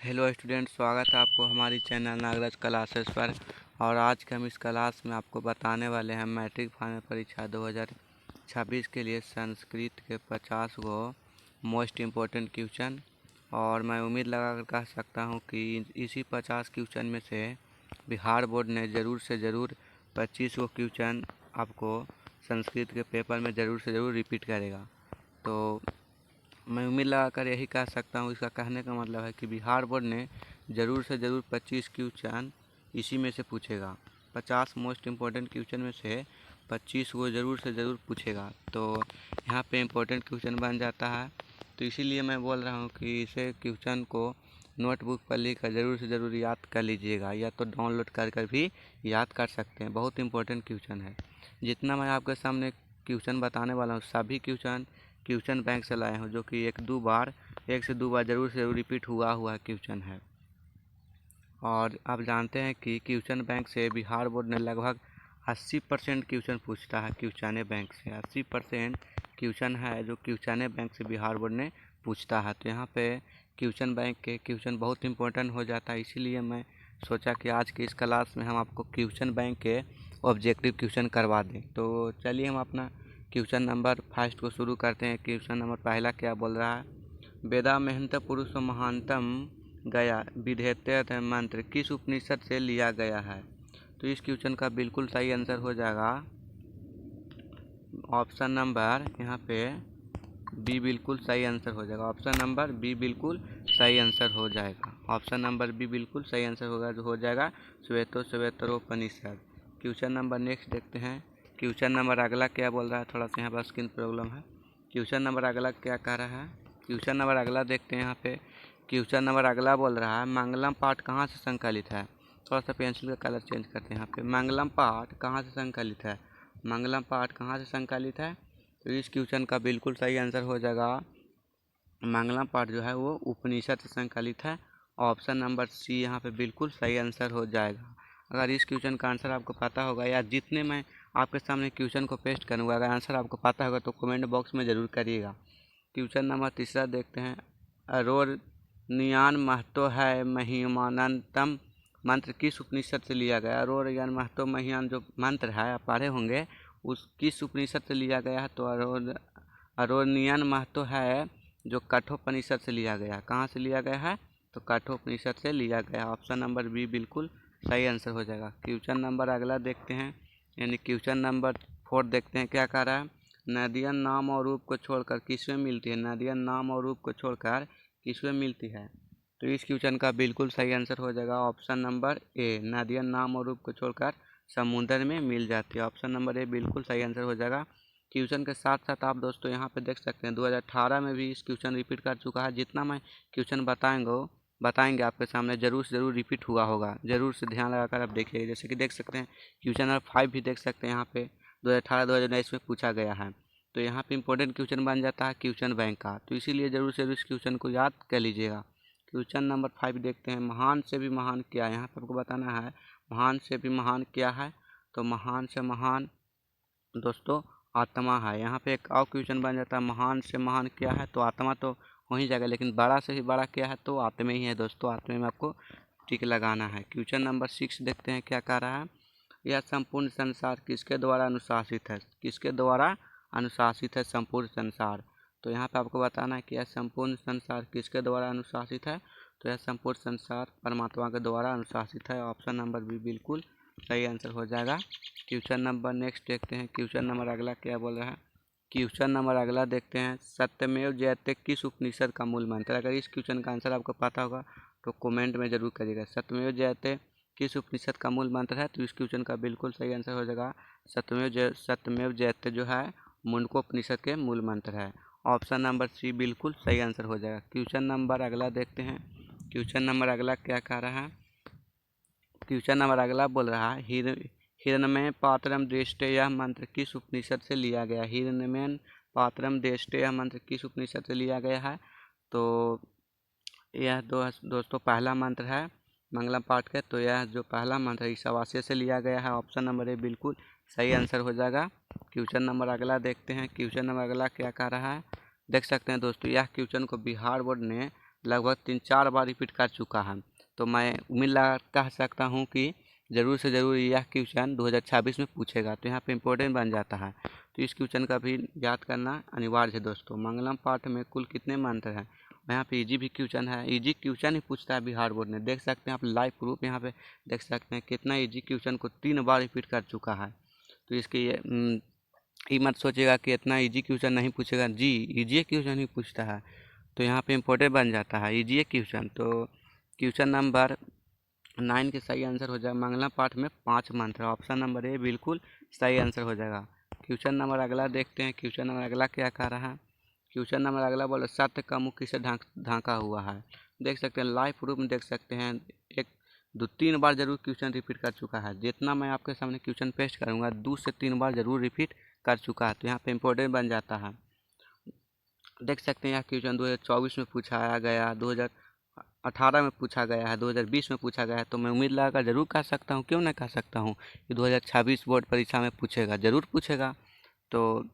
Hello student, स्वागत है आपको हमारी चैनल नागराज क्लासेस पर। और आज के हम इस क्लास में आपको बताने वाले हैं मैट्रिक फाइनल परीक्षा 2026 के लिए संस्कृत के 50 गो मोस्ट इम्पोर्टेंट क्वेश्चन। और मैं उम्मीद लगा कर कह सकता हूं कि इसी 50 क्वेश्चन में से बिहार बोर्ड ने ज़रूर से ज़रूर 25 गो क्वेश्चन आपको संस्कृत के पेपर में ज़रूर से ज़रूर रिपीट करेगा। तो मैं उम्मीद लगाकर यही कह सकता हूँ, इसका कहने का मतलब है कि बिहार बोर्ड ने ज़रूर से ज़रूर 25 क्वेश्चन इसी में से पूछेगा। 50 मोस्ट इम्पोर्टेंट क्वेश्चन में से 25 वो ज़रूर से ज़रूर पूछेगा। तो यहाँ पे इम्पोर्टेंट क्वेश्चन बन जाता है। तो इसीलिए मैं बोल रहा हूँ कि इसे क्वेश्चन को नोटबुक पर लिख कर ज़रूर से ज़रूर याद कर लीजिएगा, या तो डाउनलोड कर कर भी याद कर सकते हैं। बहुत इंपॉर्टेंट क्वेश्चन है। जितना मैं आपके सामने क्वेश्चन बताने वाला हूँ सभी क्वेश्चन बैंक से लाए हूँ, जो कि एक से दो बार ज़रूर से ज़रूर रिपीट हुआ क्वेश्चन है। और आप जानते हैं कि क्वेश्चन बैंक से बिहार बोर्ड ने लगभग 80% क्वेश्चन पूछता है। क्वेश्चन बैंक से 80% क्वेश्चन है जो क्वेश्चन बैंक से बिहार बोर्ड ने पूछता है। तो यहाँ पे क्वेश्चन बैंक के क्वेश्चन बहुत इंपॉर्टेंट हो जाता है। इसीलिए मैं सोचा कि आज की इस क्लास में हम आपको क्वेश्चन बैंक के ऑब्जेक्टिव क्वेश्चन करवा दें। तो चलिए हम अपना क्वेश्चन नंबर फर्स्ट को शुरू करते हैं। क्वेश्चन नंबर पहला क्या बोल रहा है? वेदा महंत पुरुष महानतम गया विधेयत्य मंत्र किस उपनिषद से लिया गया है? तो इस क्वेश्चन का बिल्कुल सही आंसर हो जाएगा ऑप्शन नंबर यहाँ पे बी। बिल्कुल सही आंसर हो जाएगा ऑप्शन नंबर बी। बिल्कुल सही आंसर हो जाएगा ऑप्शन नंबर बी। बिल्कुल सही आंसर होगा जो हो जाएगा श्वेतोपनिषद। क्वेश्चन नंबर नेक्स्ट देखते हैं। क्वेश्चन नंबर अगला क्या बोल रहा है? थोड़ा सा यहाँ पर स्क्रीन प्रॉब्लम है। क्वेश्चन नंबर अगला क्या कह रहा है? क्वेश्चन नंबर अगला देखते हैं। यहाँ पे क्वेश्चन नंबर अगला बोल रहा है मंगलम पाठ कहाँ से संकलित है? थोड़ा सा पेंसिल का कलर चेंज करते हैं। यहाँ पे मंगलम पाठ कहाँ से संकलित है? मंगलम पाठ कहाँ से संकलित है? तो इस क्वेश्चन का बिल्कुल सही आंसर हो जाएगा मंगलम पाठ जो है वो उपनिषद से संकलित है। ऑप्शन नंबर सी यहाँ पे बिल्कुल सही आंसर हो जाएगा। अगर इस क्वेश्चन का आंसर आपको पता होगा, या जितने मैं आपके सामने क्वेश्चन को पेस्ट करूँगा अगर आंसर आपको पता होगा तो कमेंट बॉक्स में ज़रूर करिएगा। क्वेश्चन नंबर तीसरा देखते हैं। अरोरनियान महतो है महिमानंतम मंत्र किस उपनिषद से लिया गया? अरोरनियान महतो महियान जो मंत्र है आप पढ़े होंगे, उस किस उपनिषद से लिया गया है? तो अरोरनियन महतो है जो कठोपनिषद से लिया गया। कहाँ से लिया गया है? तो कठोपनिषद से लिया गया। ऑप्शन नंबर बी बिल्कुल सही आंसर हो जाएगा। क्वेश्चन नंबर अगला देखते हैं, यानी क्वेश्चन नंबर 4 देखते हैं क्या कह रहा है। नदियाँ नाम और रूप को छोड़कर किसमें मिलती है? नदियाँ नाम और रूप को छोड़कर किसमें मिलती है? तो इस क्वेश्चन का बिल्कुल सही आंसर हो जाएगा ऑप्शन नंबर ए। नदियाँ नाम और रूप को छोड़कर समुद्र में मिल जाती है। ऑप्शन नंबर ए बिल्कुल सही आंसर हो जाएगा। क्वेश्चन के साथ साथ आप दोस्तों यहाँ पे देख सकते हैं 2018 में भी इस क्वेश्चन रिपीट कर चुका है। जितना मैं क्वेश्चन बताएंगे आपके सामने ज़रूर से ज़रूर रिपीट हुआ होगा। ज़रूर से ध्यान लगाकर आप देखिए। जैसे कि देख सकते हैं क्वेश्चन नंबर 5 भी देख सकते हैं। यहाँ पे 2018-2019 में पूछा गया है। तो यहाँ पे इंपॉर्टेंट क्वेश्चन बन जाता है क्वेश्चन बैंक का। तो इसीलिए ज़रूर से ज़रूर इस क्वेश्चन को याद कर लीजिएगा। क्वेश्चन नंबर 5 देखते हैं। महान से भी महान क्या है? यहाँ पर आपको बताना है महान से भी महान क्या है। तो महान से महान दोस्तों आत्मा है। यहाँ पे एक और क्वेश्चन बन जाता है महान से महान क्या है? तो आत्मा तो हो ही जाएगा, लेकिन बड़ा से भी बड़ा क्या है? तो आत्मा ही है दोस्तों। आत्मा में आपको टिक लगाना है। क्वेश्चन नंबर 6 देखते हैं क्या कह रहा है। यह संपूर्ण संसार किसके द्वारा अनुशासित है? किसके द्वारा अनुशासित है संपूर्ण संसार? तो यहाँ पे आपको बताना है कि यह संपूर्ण संसार किसके द्वारा अनुशासित है। तो यह संपूर्ण संसार परमात्मा के द्वारा अनुशासित है। ऑप्शन नंबर बी बिल्कुल सही आंसर हो जाएगा। क्वेश्चन नंबर नेक्स्ट देखते हैं। क्वेश्चन नंबर अगला क्या बोल रहा है? क्वेश्चन नंबर अगला देखते हैं। सत्यमेव जयते किस उपनिषद का मूल मंत्र? अगर इस क्वेश्चन का आंसर आपको पता होगा तो कमेंट में ज़रूर करिएगा। सत्यमेव जयते किस उपनिषद का मूल मंत्र है? तो इस क्वेश्चन का बिल्कुल सही आंसर हो जाएगा सत्यमेव जयते जो है मुंडकोपनिषद के मूल मंत्र है। ऑप्शन नंबर सी बिल्कुल सही आंसर हो जाएगा। क्वेश्चन नंबर अगला देखते हैं। क्वेश्चन नंबर अगला क्या कह रहा है? क्वेश्चन नंबर अगला बोल रहा है हिरण्मय पात्रम दृष्टे यह मंत्र किस उपनिषद से लिया गया? हिरण्मय पात्रम दृष्टे यह मंत्र किस उपनिषद से लिया गया है? तो यह दोस्तों पहला मंत्र है मंगलम पाठ के। तो यह जो पहला मंत्र है ईशावास्य से लिया गया है। ऑप्शन नंबर ए बिल्कुल सही आंसर हो जाएगा। क्वेश्चन नंबर अगला देखते हैं। क्वेश्चन नंबर अगला क्या कह रहा है? देख सकते हैं दोस्तों यह क्वेश्चन को बिहार बोर्ड ने लगभग 3-4 बार रिपीट कर चुका है। तो मैं उम्मीद लगा कह सकता हूँ कि ज़रूर से ज़रूर यह क्वेश्चन 2026 में पूछेगा, तो यहाँ पे इम्पोर्टेंट बन जाता है। तो इस क्वेश्चन का भी याद करना अनिवार्य है दोस्तों। मंगलम पाठ में कुल कितने मंत्र हैं? यहाँ पे इजी भी क्वेश्चन है, इजी क्वेश्चन ही पूछता है बिहार बोर्ड ने। देख सकते हैं आप लाइव प्रूफ यहाँ पे देख सकते हैं कितना इजी क्वेश्चन को 3 बार रिपीट कर चुका है। तो इसके ये मत सोचिएगा कि इतना इजी क्वेश्चन नहीं पूछेगा, जी इजी क्वेश्चन ही पूछता है। तो यहाँ पे इम्पोर्टेंट बन जाता है इजी क्वेश्चन। तो क्वेश्चन नंबर 9 के सही आंसर हो जाएगा। मंगला पाठ में 5 मंत्र, ऑप्शन नंबर ए बिल्कुल सही आंसर हो जाएगा। क्वेश्चन नंबर अगला देखते हैं। क्वेश्चन नंबर अगला क्या कह रहा है? क्वेश्चन नंबर अगला बोले सत्य का मुख किसे ढांका हुआ है? देख सकते हैं लाइव प्रूफ में, देख सकते हैं 1-2-3 बार जरूर क्वेश्चन रिपीट कर चुका है। जितना मैं आपके सामने क्वेश्चन पेश करूँगा 2 से 3 बार जरूर रिपीट कर चुका है। तो यहाँ पे इम्पोर्टेंट बन जाता है। देख सकते हैं यह क्वेश्चन 2024 में पूछाया गया, 2018 में पूछा गया है, 2020 में पूछा गया है। तो मैं उम्मीद लगाकर जरूर कह सकता हूँ, क्यों नहीं कह सकता हूँ कि 2026 बोर्ड परीक्षा में पूछेगा, ज़रूर पूछेगा। तो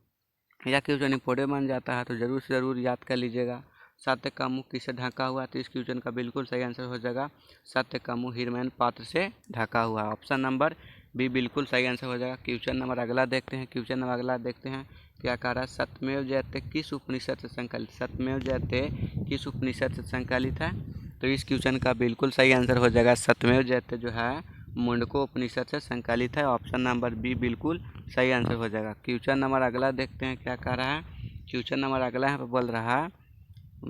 यह क्वेश्चन इम्पोर्टेंट बन जाता है, तो ज़रूर से ज़रूर याद कर लीजिएगा। सत्य का मुँह किससे ढका हुआ? तो इस क्वेश्चन का बिल्कुल सही आंसर हो जाएगा सत्य का मुँह हिरमैन पात्र से ढका हुआ है। ऑप्शन नंबर बी बिल्कुल सही आंसर हो जाएगा। क्वेश्चन नंबर अगला देखते हैं। क्वेश्चन नंबर अगला देखते हैं क्या कह रहा है? सत्यमेव जयते किस उपनिषद से संकलित? सत्यमेव जयते किस उपनिषद से संकलित है? तो इस क्वेश्चन का बिल्कुल सही आंसर हो जाएगा सत्यमेव जयते जो है मुंडको उपनिषद से संकलित है। ऑप्शन नंबर बी बिल्कुल सही आंसर हो जाएगा। क्वेश्चन नंबर अगला देखते हैं क्या कह रहा है? क्वेश्चन नंबर अगला यहाँ पर बोल रहा है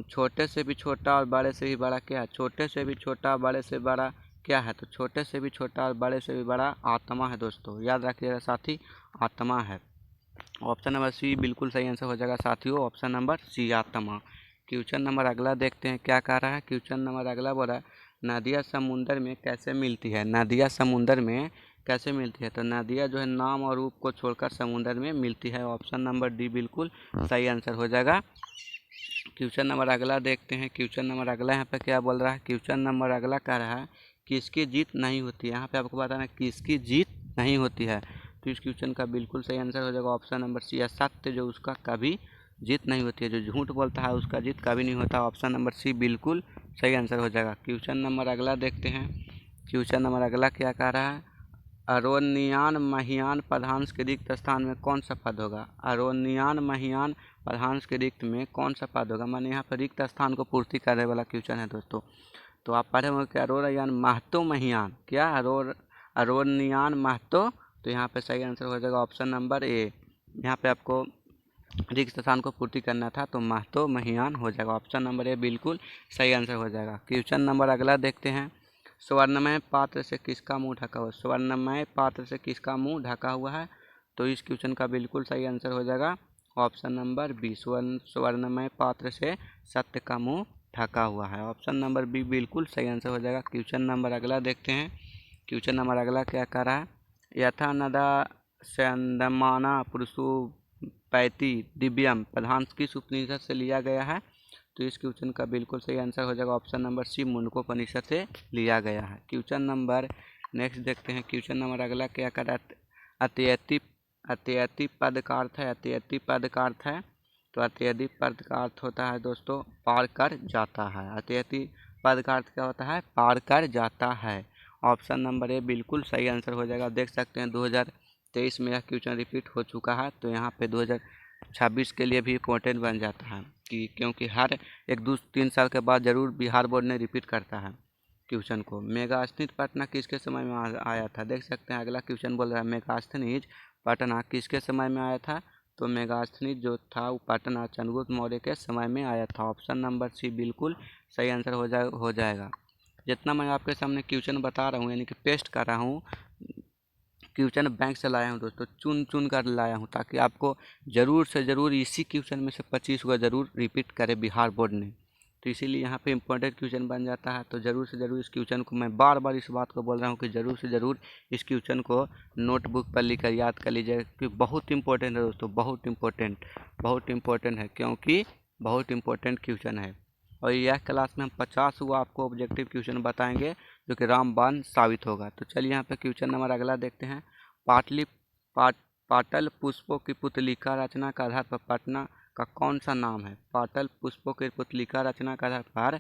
छोटे से भी छोटा और बड़े से भी बड़ा क्या है? छोटे से भी छोटा और बड़े से बड़ा क्या है? तो छोटे से भी छोटा और बड़े से भी बड़ा आत्मा है दोस्तों, याद रखिएगा साथी, आत्मा है। ऑप्शन नंबर सी बिल्कुल सही आंसर हो जाएगा साथियों, ऑप्शन नंबर सी आत्मा। क्वेश्चन नंबर अगला देखते हैं क्या कह रहा है? क्वेश्चन नंबर अगला बोला नदियाँ समुंदर में कैसे मिलती है? नदियाँ समुंदर में कैसे मिलती है? तो नदियाँ जो है नाम और रूप को छोड़कर समुंदर में मिलती है। ऑप्शन नंबर डी बिल्कुल सही आंसर हो जाएगा। क्वेश्चन नंबर अगला देखते हैं। क्वेश्चन नंबर अगला यहाँ पे क्या बोल रहा है? क्वेश्चन नंबर अगला कह रहा है किसकी जीत नहीं होती है? यहाँ पे आपको बताना किसकी जीत नहीं होती है। तो इस क्वेश्चन का बिल्कुल सही आंसर हो जाएगा ऑप्शन नंबर सी, सत्य जो उसका कभी जीत नहीं होती है, जो झूठ बोलता है उसका जीत कभी नहीं होता। ऑप्शन नंबर सी बिल्कुल सही आंसर हो जाएगा। क्वेश्चन नंबर अगला देखते हैं। क्वेश्चन नंबर अगला क्या कह रहा है? अरोनियान महियान प्रधांश के रिक्त स्थान में कौन सा पद होगा? अरोनियान महियान प्रधांश के रिक्त में कौन सा पद होगा? मैंने यहाँ पर रिक्त स्थान को पूर्ति करने वाला क्वेश्चन है दोस्तों। तो आप पढ़े होंगे कि अरोनियान महतो महियान, क्या अरोनियान महतो? तो यहाँ पे सही आंसर हो जाएगा ऑप्शन नंबर ए। यहाँ पे आपको रिक्त स्थान को पूर्ति करना था, तो महतो महियान हो जाएगा। ऑप्शन नंबर ए बिल्कुल सही आंसर हो जाएगा। क्वेश्चन नंबर अगला देखते हैं। स्वर्णमय पात्र से किसका मुंह ढका हुआ? स्वर्णमय पात्र से किसका मुंह ढका हुआ है? तो इस क्वेश्चन का बिल्कुल सही आंसर हो जाएगा ऑप्शन नंबर बी, स्वर्णमय पात्र से सत्य का मुंह ढका हुआ है। ऑप्शन नंबर बी बिल्कुल सही आंसर हो जाएगा। क्वेश्चन नंबर अगला देखते हैं। क्वेश्चन नंबर अगला क्या कर रहा है? यथा नदा संदमाना पुरुषो पैती दिव्यम प्रधान किस उपनिषद से लिया गया है? तो इस क्वेश्चन का बिल्कुल सही आंसर हो जाएगा ऑप्शन नंबर सी, मुंडकोपनिषद से लिया गया है। क्वेश्चन नंबर नेक्स्ट देखते हैं। क्वेश्चन नंबर अगला क्या कर रहा है? अत्यति पद का अर्थ है, अत्यति पद का अर्थ है। तो अत्यति पद का अर्थ होता है दोस्तों पार कर जाता है। अत्यति पद का अर्थ क्या होता है? पार कर जाता है। ऑप्शन नंबर ए बिल्कुल सही आंसर हो जाएगा। देख सकते हैं 2023 में यह क्वेश्चन रिपीट हो चुका है, तो यहाँ पे 2026 के लिए भी इम्पोर्टेंट बन जाता है कि क्योंकि हर 1-2-3 साल के बाद ज़रूर बिहार बोर्ड ने रिपीट करता है क्वेश्चन को। मेगास्थित पटना किसके समय में आया था? देख सकते हैं अगला क्वेश्चन बोल रहा है मेगास्थित पटना किसके समय में आया था? तो मेगास्थित जो था वो पटना चंद्रगुप्त मौर्य के समय में आया था। ऑप्शन नंबर सी बिल्कुल सही आंसर हो जाएगा। जितना मैं आपके सामने क्वेश्चन बता रहा हूँ यानी कि पेस्ट कर रहा हूँ, क्वेश्चन बैंक से लाया हूँ दोस्तों, चुन कर लाया हूँ ताकि आपको ज़रूर से ज़रूर इसी क्वेश्चन में से 25 को ज़रूर रिपीट करे बिहार बोर्ड ने। तो इसीलिए यहाँ पे इम्पोर्टेंट क्वेश्चन बन जाता है। तो ज़रूर से ज़रूर इस क्वेश्चन को मैं बार बार इस बात को बोल रहा हूँ कि ज़रूर से ज़रूर इस क्वेश्चन को नोटबुक पर लिख कर याद कर लीजिए, क्योंकि बहुत इंपॉर्टेंट है दोस्तों, बहुत इम्पोर्टेंट है, क्योंकि बहुत इम्पोर्टेंट क्वेश्चन है। और यह क्लास में हम 50 को आपको ऑब्जेक्टिव क्वेश्चन बताएंगे जो कि रामबाण साबित होगा। तो चलिए यहाँ पे क्वेश्चन नंबर अगला देखते हैं। पाटल पुष्पों की पुतलिका रचना का आधार पर पटना का कौन सा नाम है? पाटल पुष्पों की पुतलिका रचना का आधार पर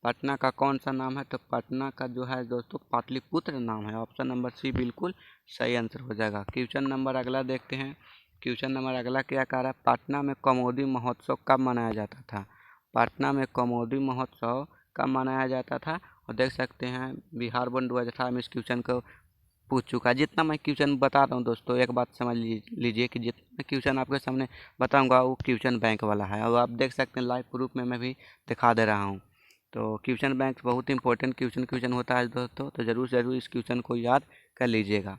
पटना का कौन सा नाम है? तो पटना का जो है दोस्तों पाटलिपुत्र नाम है। ऑप्शन नंबर सी बिल्कुल सही आंसर हो जाएगा। क्वेश्चन नंबर अगला देखते हैं। क्वेश्चन नंबर अगला क्या कह रहा है? पटना में कौमुदी महोत्सव कब मनाया जाता था? पटना में कौमुदी महोत्सव कब मनाया जाता था? और देख सकते हैं बिहार बोर्ड 2018 में इस क्वेश्चन को पूछ चुका है। जितना मैं क्वेश्चन बता रहा हूँ दोस्तों, एक बात समझ लीजिए कि जितना मैं क्वेश्चन आपके सामने बताऊंगा वो क्वेश्चन बैंक वाला है, और आप देख सकते हैं लाइव प्रूफ में मैं भी दिखा दे रहा हूँ। तो क्वेश्चन बैंक बहुत इंपॉर्टेंट क्वेश्चन होता है दोस्तों, तो ज़रूर इस क्वेश्चन को याद कर लीजिएगा।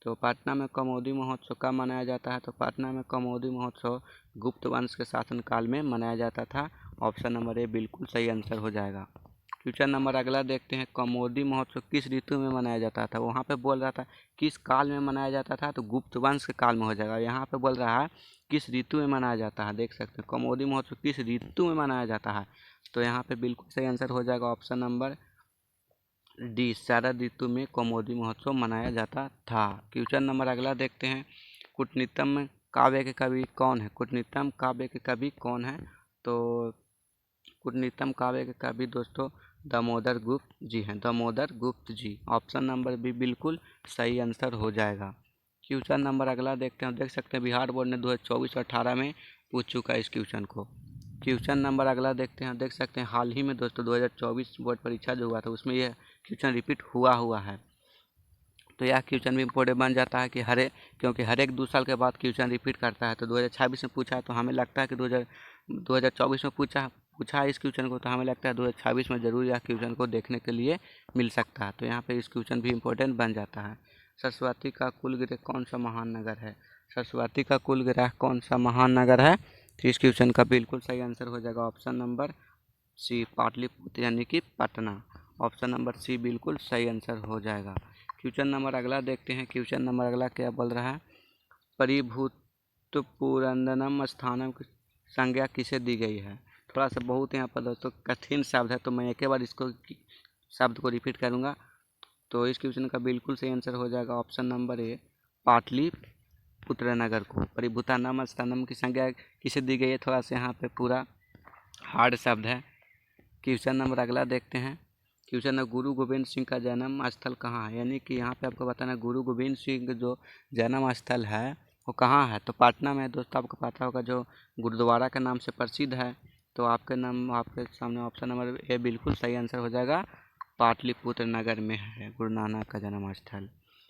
तो पटना में कौमुदी महोत्सव कब मनाया जाता है? तो पटना में कौमुदी महोत्सव गुप्त वंश के शासनकाल में मनाया जाता था। ऑप्शन नंबर ए बिल्कुल सही आंसर हो जाएगा। क्वेश्चन नंबर अगला देखते हैं। कौमुदी महोत्सव किस ऋतु में मनाया जाता था? वहाँ पे बोल रहा था किस काल में मनाया जाता था, तो गुप्त वंश के काल में हो जाएगा। यहाँ पे बोल रहा है किस ऋतु में मनाया जाता है। देख सकते हैं कौमुदी महोत्सव किस ऋतु में मनाया जाता है, तो यहाँ पे बिल्कुल सही आंसर हो जाएगा ऑप्शन नंबर डी, शरद ऋतु में कौमुदी महोत्सव मनाया जाता था। क्वेश्चन नंबर अगला देखते हैं। कूटनीतम काव्य के कवि कौन है? कूटनीतम काव्य के कवि कौन है? तो कूटनीतम काव्य के कवि दोस्तों दामोदर गुप्त जी हैं, दामोदर गुप्त जी। ऑप्शन नंबर बी बिल्कुल सही आंसर हो जाएगा। क्वेश्चन नंबर अगला देखते हैं। देख सकते हैं बिहार बोर्ड ने 2024-18 में पूछ चुका है इस क्वेश्चन को। क्वेश्चन नंबर अगला देखते हैं। देख सकते हैं हाल ही में दोस्तों 2024 बोर्ड परीक्षा जो हुआ था उसमें यह क्वेश्चन रिपीट हुआ है। तो यह क्वेश्चन भी इम्पोर्टेंट बन जाता है कि क्योंकि हर एक 2 साल के बाद क्वेश्चन रिपीट करता है। तो 2026 में पूछा है, तो हमें लगता है कि 2024 में पूछा है इस क्वेश्चन को, तो हमें लगता है 2026 में ज़रूर यह क्वेश्चन को देखने के लिए मिल सकता है। तो यहाँ पे इस क्वेश्चन भी इम्पोर्टेंट बन जाता है। सरस्वती का कुलगृह कौन सा महान नगर है? सरस्वती का कुलगृह कौन सा महान नगर है? तो इस क्वेश्चन का बिल्कुल सही आंसर हो जाएगा ऑप्शन नंबर सी, पाटलिपुत्र यानी कि पटना। ऑप्शन नंबर सी बिल्कुल सही आंसर हो जाएगा। क्वेश्चन नंबर अगला देखते हैं। क्वेश्चन नंबर अगला क्या बोल रहा है? परिभूतपुरंदनम स्थानम की संज्ञा किसे दी गई है? थोड़ा सा बहुत यहाँ पर दोस्तों कठिन शब्द है, तो मैं एक बार इसको शब्द को रिपीट करूँगा। तो इस क्वेश्चन का बिल्कुल सही आंसर हो जाएगा ऑप्शन नंबर ए, पाटलिपुत्र नगर को परिभूतानाम स्थानम की संज्ञा किसे दी गई है। थोड़ा सा यहाँ पे पूरा हार्ड शब्द है। क्वेश्चन नंबर अगला देखते हैं। क्वेश्चन है गुरु गोविंद सिंह का जन्म स्थल कहाँ है? यानी कि यहाँ पे आपको बताना गुरु गोविंद सिंह का जो जन्म स्थल है वो कहाँ है? तो पटना में दोस्तों आपको पता होगा, जो गुरुद्वारा के नाम से प्रसिद्ध है। तो आपके सामने ऑप्शन नंबर ए बिल्कुल सही आंसर हो जाएगा, पाटलिपुत्र नगर में है गुरु नानक का जन्म स्थल।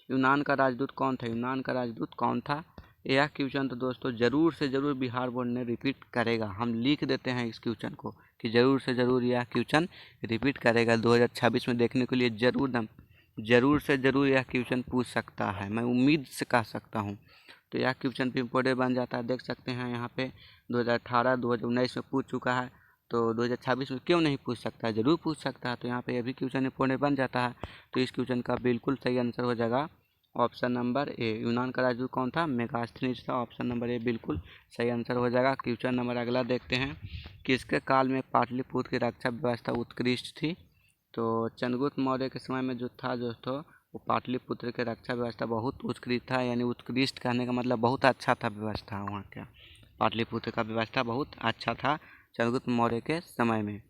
यूनान का राजदूत कौन था? यूनान का राजदूत कौन था? यह क्वेश्चन तो दोस्तों ज़रूर से ज़रूर बिहार बोर्ड ने रिपीट करेगा। हम लिख देते हैं इस क्वेश्चन को कि ज़रूर से ज़रूर यह क्वेश्चन रिपीट करेगा 2026 में देखने के लिए। ज़रूर से ज़रूर यह क्वेश्चन पूछ सकता है, मैं उम्मीद से कह सकता हूँ। तो यह क्वेश्चन भी इम्पोर्टेंट बन जाता है। देख सकते हैं यहाँ पे 2018 2019 में पूछ चुका है, तो 2026 में क्यों नहीं पूछ सकता है? ज़रूर पूछ सकता है। तो यहाँ पे यह भी क्वेश्चन इम्पोर्टेंट बन जाता है। तो इस क्वेश्चन का बिल्कुल सही आंसर हो जाएगा ऑप्शन नंबर ए, यूनान का राजदूत कौन था? मेगास्थनीज था। ऑप्शन नंबर ए बिल्कुल सही आंसर हो जाएगा। क्वेश्चन नंबर अगला देखते हैं। किसके काल में पाटलिपुत्र की रक्षा व्यवस्था उत्कृष्ट थी? तो चंद्रगुप्त मौर्य के समय में जो था दोस्तों, वो पाटलिपुत्र की रक्षा व्यवस्था बहुत उत्कृष्ट था। यानी उत्कृष्ट कहने का मतलब बहुत अच्छा था व्यवस्था वहाँ का। पाटलिपुत्र का व्यवस्था बहुत अच्छा था चंद्रगुप्त मौर्य के समय में।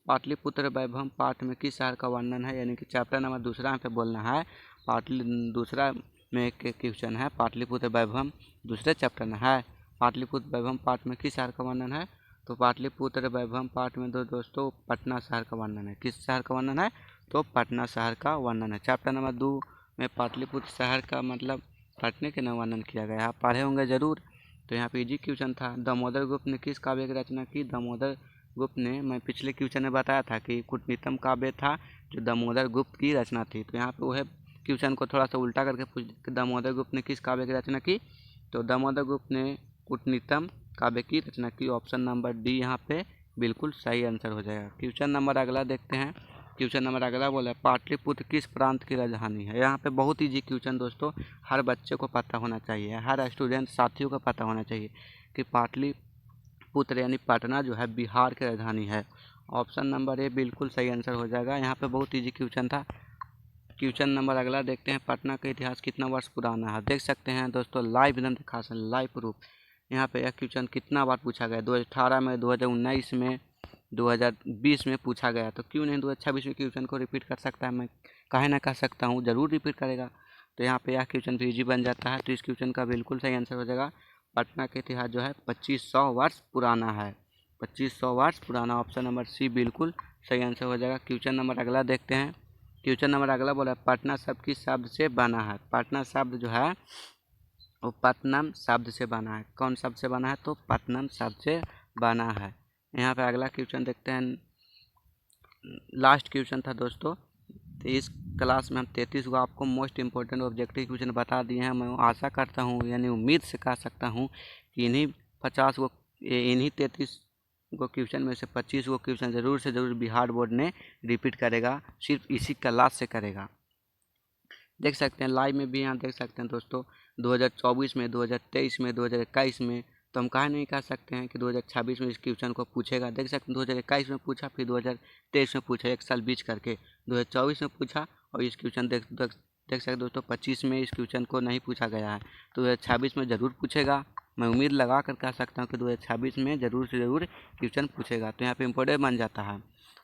पाटलिपुत्र वैभव पाठ में किस शहर का वर्णन है? यानी कि चैप्टर नंबर दूसरा पे बोलना है। दूसरा में एक क्वेश्चन है पाटलिपुत्र वैभव, दूसरे चैप्टर में है। पाटलिपुत्र वैभव पाठ में किस शहर का वर्णन है? तो पाटलिपुत्र वैभव पाठ में दोस्तों पटना शहर का वर्णन है। किस शहर का वर्णन है? तो पटना शहर का वर्णन है। चैप्टर नंबर 2 में पाटलिपुत्र शहर का मतलब पटने के नाम वर्णन किया गया है, आप पढ़े होंगे ज़रूर। तो यहाँ पे इजी क्वेश्चन था। दामोदर गुप्त ने किस काव्य की रचना की? दामोदर गुप्त ने, मैं पिछले क्वेश्चन में बताया था कि कूटनीतम काव्य था जो दामोदर गुप्त की रचना थी। तो यहाँ पे वह क्वेश्चन को थोड़ा सा उल्टा करके पूछ कि दामोदर गुप्त ने किस काव्य की रचना की? तो दामोदर गुप्त ने कूटनीतम काव्य की रचना की। ऑप्शन नंबर डी यहाँ पे बिल्कुल सही आंसर हो जाएगा। क्वेश्चन नंबर अगला देखते हैं। क्वेश्चन नंबर अगला बोला पाटलिपुत्र किस प्रांत की राजधानी है? यहाँ पे बहुत ईजी क्वेश्चन दोस्तों, हर बच्चे को पता होना चाहिए, हर स्टूडेंट साथियों को पता होना चाहिए कि पाटलिपुत्र यानी पटना जो है बिहार की राजधानी है। ऑप्शन नंबर ए बिल्कुल सही आंसर हो जाएगा। यहाँ पे बहुत ईजी क्वेश्चन था। क्वेश्चन नंबर अगला देखते हैं। पटना का इतिहास कितना वर्ष पुराना है? देख सकते हैं दोस्तों लाइव एकदम दिखा सकते लाइव प्रूफ। यहाँ पे यह क्वेश्चन कितना बार पूछा गया? 2018 में, 2019 में, 2020 में पूछा गया, तो क्यों नहीं 2026 में क्वेश्चन को रिपीट कर सकता है, मैं काहे ना कर सकता हूँ, ज़रूर रिपीट करेगा। तो यहाँ पे यह क्वेश्चन भी ईजी बन जाता है। तो इस क्वेश्चन का बिल्कुल सही आंसर हो जाएगा पटना का इतिहास जो है 2500 वर्ष पुराना है, 2500 वर्ष पुराना। ऑप्शन नंबर सी बिल्कुल सही आंसर हो जाएगा। क्वेश्चन नंबर अगला देखते हैं। क्वेश्चन नंबर अगला बोला पटना शब्द किस शब्द से बना है। पटना शब्द जो है वो पत्तनम शब्द से बना है। कौन शब्द से बना है, तो पत्तनम शब्द से बना है। यहाँ पे अगला क्वेश्चन देखते हैं। लास्ट क्वेश्चन था दोस्तों, तो इस क्लास में हम 33 को आपको मोस्ट इम्पोर्टेंट ऑब्जेक्टिव क्वेश्चन बता दिए हैं। मैं आशा करता हूँ, यानी उम्मीद से कह सकता हूँ कि इन्हीं 33 को क्वेश्चन में से 25 को क्वेश्चन ज़रूर से ज़रूर बिहार बोर्ड ने रिपीट करेगा, सिर्फ इसी क्लास से करेगा। देख सकते हैं लाइव में भी यहाँ देख सकते हैं दोस्तों, 2024 में, 2023 में, 2021 में, तो हम कहा नहीं कह सकते हैं कि 2026 में इस क्वेश्चन को पूछेगा। देख सकते हैं 2021 में पूछा, फिर 2023 में पूछा, एक साल बीच करके 2024 में पूछा, और इस क्वेश्चन देख सकते हैं दोस्तों 25 में इस क्वेश्चन को नहीं पूछा गया है। तो 2026 में ज़रूर पूछेगा। मैं उम्मीद लगा कर कह सकता हूँ कि 2026 में ज़रूर से ज़रूर क्वेश्चन पूछेगा। तो यहाँ पे इम्पोर्टेंट बन जाता है।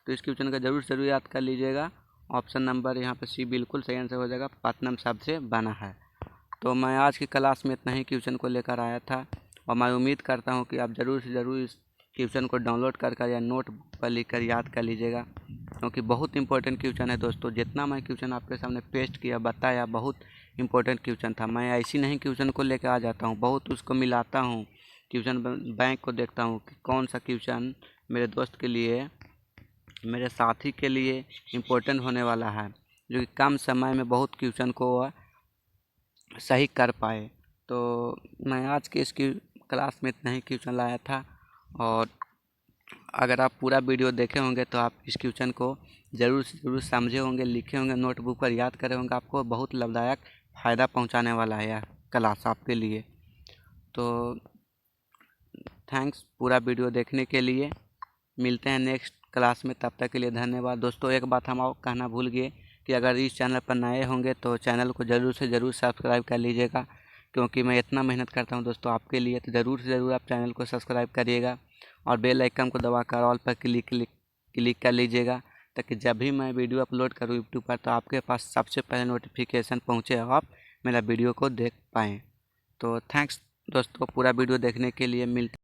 तो इस क्वेश्चन का ज़रूर से ज़रूर याद कर लीजिएगा। ऑप्शन नंबर यहाँ पे सी बिल्कुल सही आंसर हो जाएगा, पत्तनम शब्द से बना है। तो मैं आज की क्लास में इतना ही क्वेश्चन को लेकर आया था, और मैं उम्मीद करता हूँ कि आप ज़रूर से ज़रूर इस क्वेश्चन को डाउनलोड कर या नोट पर लिख कर याद कर लीजिएगा, क्योंकि बहुत इंपॉर्टेंट क्वेश्चन है दोस्तों। जितना मैं क्वेश्चन आपके सामने पेस्ट किया, बताया, बहुत इंपॉर्टेंट क्वेश्चन था। मैं ऐसी नहीं क्वेश्चन को लेकर आ जाता हूँ, बहुत उसको मिलाता हूँ, क्वेश्चन बैंक को देखता हूँ कि कौन सा क्वेश्चन मेरे दोस्त के लिए, मेरे साथी के लिए इम्पोर्टेंट होने वाला है, जो कि कम समय में बहुत क्वेश्चन को सही कर पाए। तो मैं आज के इसकी क्लास में इतना ही क्वेश्चन लाया था, और अगर आप पूरा वीडियो देखे होंगे तो आप इस क्वेश्चन को ज़रूर से ज़रूर समझे होंगे, लिखे होंगे, नोटबुक पर याद करे होंगे। आपको बहुत लाभदायक फ़ायदा पहुंचाने वाला है यह क्लास आपके लिए। तो थैंक्स पूरा वीडियो देखने के लिए। मिलते हैं नेक्स्ट क्लास में, तब तक के लिए धन्यवाद दोस्तों। एक बात हम कहना भूल गए कि अगर इस चैनल पर नए होंगे तो चैनल को ज़रूर से ज़रूर सब्सक्राइब कर लीजिएगा, क्योंकि मैं इतना मेहनत करता हूं दोस्तों आपके लिए। तो ज़रूर से ज़रूर आप चैनल को सब्सक्राइब करिएगा, और बेल आइकन को दबाकर ऑल पर क्लिक कर लीजिएगा, ताकि जब भी मैं वीडियो अपलोड करूँ यूट्यूब पर तो आपके पास सबसे पहले नोटिफिकेशन पहुँचे और आप मेरा वीडियो को देख पाएँ। तो थैंक्स दोस्तों पूरा वीडियो देखने के लिए। मिलते